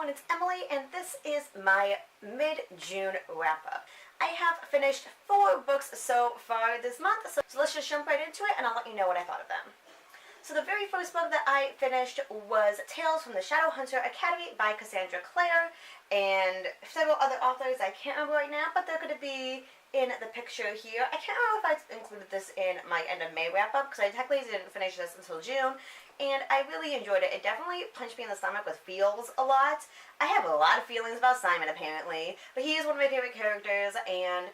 everyone, it's Emily, and this is my mid-June wrap-up. I have finished 4 books so far this month, so let's just jump right into it and I'll let you know what I thought of them. So the very first book that I finished was Tales from the Shadowhunter Academy by Cassandra Clare, and several other authors I can't remember right now, but they're going to be in the picture here. I can't remember if I included this in my end of May wrap-up, because I technically didn't finish this until June, and I really enjoyed it. It definitely punched me in the stomach with feels a lot. I have a lot of feelings about Simon, apparently, but he is one of my favorite characters, and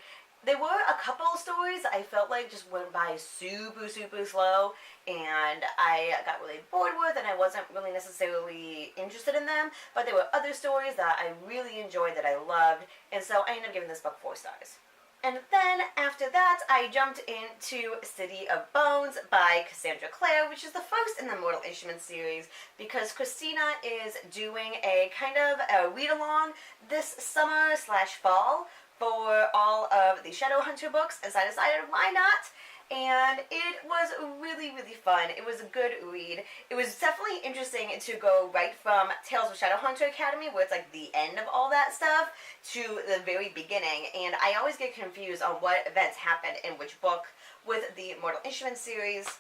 there were a couple of stories I felt like just went by super slow, and I got really bored with, and I wasn't really necessarily interested in them, but there were other stories that I really enjoyed, that I loved, and so I ended up giving this book 4 stars. And then, after that, I jumped into City of Bones by Cassandra Clare, which is the first in the Mortal Instruments series, because Christina is doing a kind of a read-along this summer/fall for all of the Shadowhunter books, and so I decided, why not? And it was really fun. It was a good read. It was definitely interesting to go right from Tales of Shadowhunter Academy, where it's like the end of all that stuff, to the very beginning. And I always get confused on what events happened in which book with the Mortal Instruments series.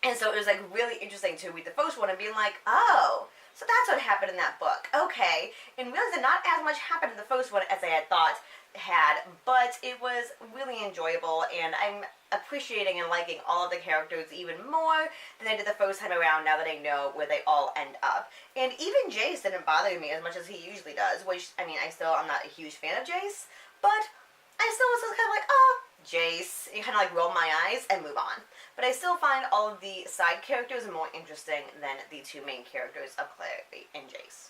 And so it was like really interesting to read the first one and being like, oh, so that's what happened in that book. Okay. And realized that not as much happened in the first one as I had thought had, but it was really enjoyable, and I'm appreciating and liking all of the characters even more than I did the first time around, now that I know where they all end up. And even Jace didn't bother me as much as he usually does, which, I mean, I'm not a huge fan of Jace, but I still was just kind of like, oh, Jace, and kind of like roll my eyes and move on. But I still find all of the side characters more interesting than the 2 main characters of Claire and Jace.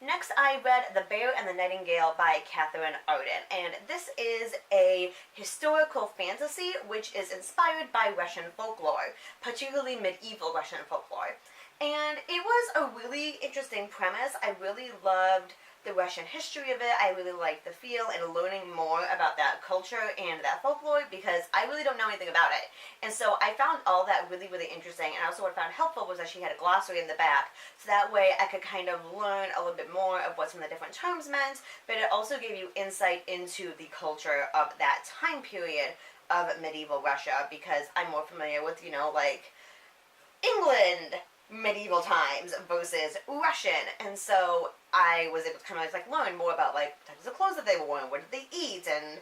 Next, I read The Bear and the Nightingale by Catherine Arden, and this is a historical fantasy which is inspired by Russian folklore, particularly medieval Russian folklore. And it was a really interesting premise. I really loved the Russian history of it. I really liked the feel and learning more about that culture and that folklore, because I really don't know anything about it. And so I found all that really interesting, and also what I found helpful was that she had a glossary in the back, so that way I could kind of learn a little bit more of what some of the different terms meant, but it also gave you insight into the culture of that time period of medieval Russia, because I'm more familiar with, like England medieval times versus Russian, and so I was able to kind of like learn more about like types of clothes that they wore, and what did they eat, and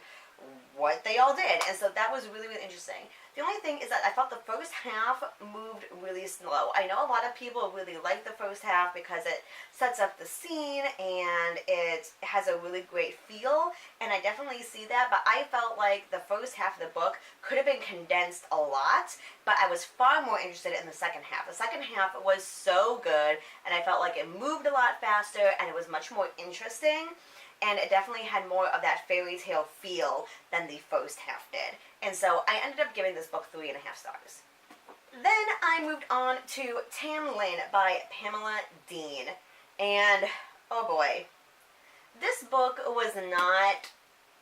what they all did, and so that was really interesting. The only thing is that I felt the first half moved really slow. I know a lot of people really like the first half because it sets up the scene and it has a really great feel, and I definitely see that, but I felt like the first half of the book could have been condensed a lot, but I was far more interested in the second half. The second half was so good, and I felt like it moved a lot faster, and it was much more interesting. And it definitely had more of that fairy tale feel than the first half did. And so I ended up giving this book 3.5 stars. Then I moved on to Tam Lin by Pamela Dean. And, oh boy, this book was not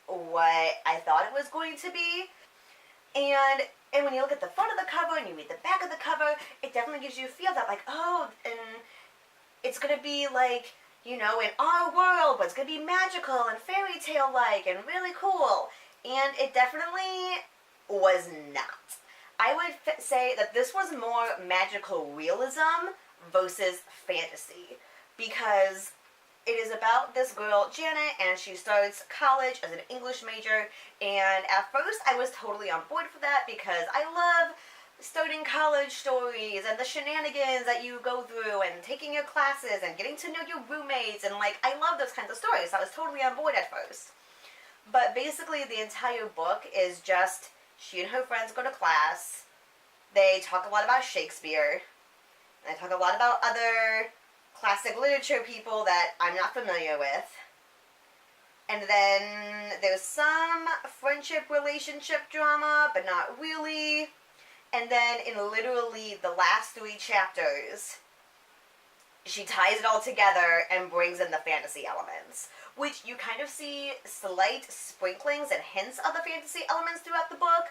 what I thought it was going to be. And when you look at the front of the cover and you read the back of the cover, it definitely gives you a feel that like, oh, and it's going to be like, in our world, but it's going to be magical and fairy tale-like and really cool. And it definitely was not. I would say that this was more magical realism versus fantasy, because it is about this girl, Janet, and she starts college as an English major, and at first I was totally on board for that, because I love starting college stories and the shenanigans that you go through and taking your classes and getting to know your roommates, and like I love those kinds of stories, so I was totally on board at first. But basically the entire book is just she and her friends go to class, they talk a lot about Shakespeare, and they talk a lot about other classic literature people that I'm not familiar with, and then there's some friendship relationship drama, but not really. And then in literally the last 3 chapters, she ties it all together and brings in the fantasy elements, which you kind of see slight sprinklings and hints of the fantasy elements throughout the book,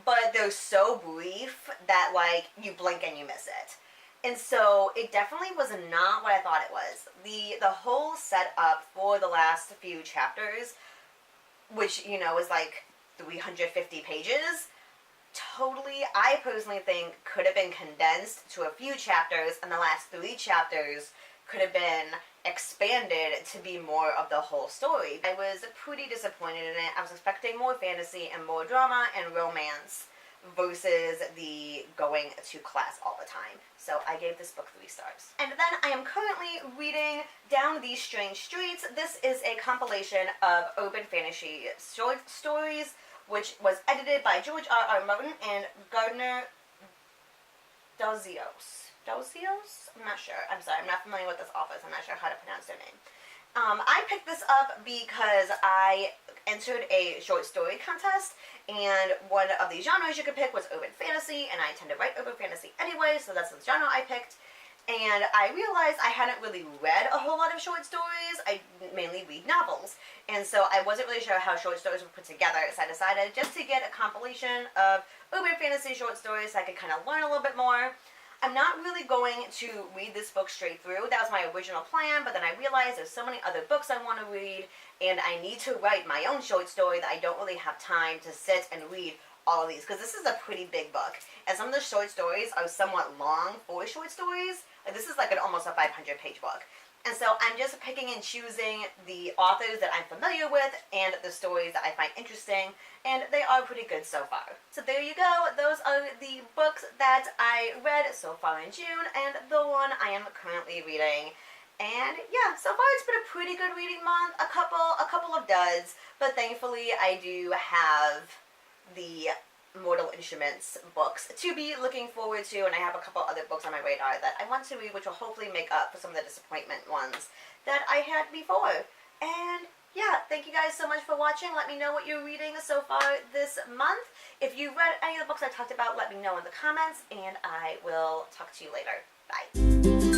but they're so brief that like you blink and you miss it. And so it definitely was not what I thought it was. The whole setup for the last few chapters, which, you know, is like 350 pages, totally, I personally think, could have been condensed to a few chapters, and the last 3 chapters could have been expanded to be more of the whole story. I was pretty disappointed in it. I was expecting more fantasy and more drama and romance versus the going to class all the time. So I gave this book 3 stars. And then I am currently reading Down These Strange Streets. This is a compilation of urban fantasy short stories, which was edited by George R.R. Martin and Gardner Dozios. Dozios? I'm not sure. I'm sorry. I'm not familiar with this author, so I'm not sure how to pronounce their name. I picked this up because I entered a short story contest, and one of the genres you could pick was urban fantasy, and I tend to write urban fantasy anyway, so that's the genre I picked. And I realized I hadn't really read a whole lot of short stories. I mainly read novels, and so I wasn't really sure how short stories were put together, so I decided just to get a compilation of urban fantasy short stories so I could kind of learn a little bit more. I'm not really going to read this book straight through. That was my original plan, but then I realized there's so many other books I want to read, and I need to write my own short story that I don't really have time to sit and read all of these, because this is a pretty big book, and some of the short stories are somewhat long for short stories. Like, this is like almost a 500-page book. And so I'm just picking and choosing the authors that I'm familiar with and the stories that I find interesting, and they are pretty good so far. So there you go. Those are the books that I read so far in June, and the one I am currently reading. And yeah, so far it's been a pretty good reading month. A couple of duds, but thankfully I do have the Mortal Instruments books to be looking forward to, and I have a couple other books on my radar that I want to read, which will hopefully make up for some of the disappointment ones that I had before. And yeah, thank you guys so much for watching. Let me know what you're reading so far this month. If you read any of the books I talked about, let me know in the comments, and I will talk to you later. Bye.